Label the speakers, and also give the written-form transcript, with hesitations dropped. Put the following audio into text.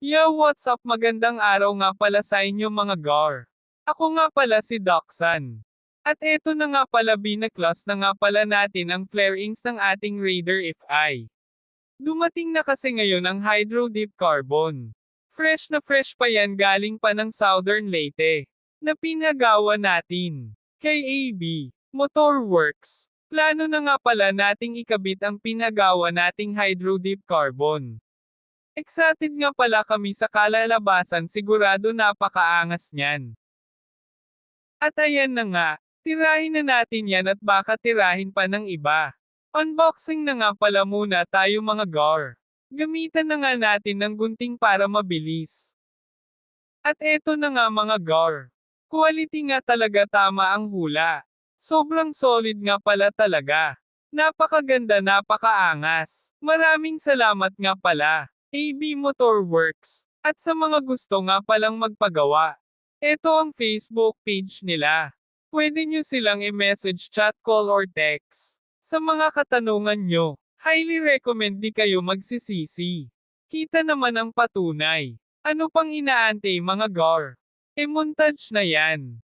Speaker 1: Yo, what's up? Magandang araw nga pala sa inyo mga gar. Ako nga pala si Doxan. At eto na nga pala binaklas na nga pala natin ang flarings ng ating Raider FI. Dumating na kasi ngayon ang Hydro Deep Carbon. Fresh na fresh pa yan galing pa ng Southern Leyte. Na pinagawa natin. Kay AB Motorworks. Plano na nga pala nating ikabit ang pinagawa nating Hydro Deep Carbon. Excited nga pala kami sa kalalabasan, sigurado napakaangas niyan. At ayan na nga, tirahin na natin yan at baka tirahin pa ng iba. Unboxing na nga pala muna tayo mga gar. Gamitan na nga natin ng gunting para mabilis. At eto na nga mga gar. Quality nga talaga, tama ang hula. Sobrang solid nga pala talaga. Napakaganda, napakaangas. Maraming salamat nga pala. AB Motorworks. At sa mga gusto nga palang magpagawa, ito ang Facebook page nila. Pwede nyo silang i-message, chat, call or text. Sa mga katanungan nyo, highly recommend di kayo magsisisi. Kita naman ang patunay. Ano pang inaantay mga gar? E montage na yan.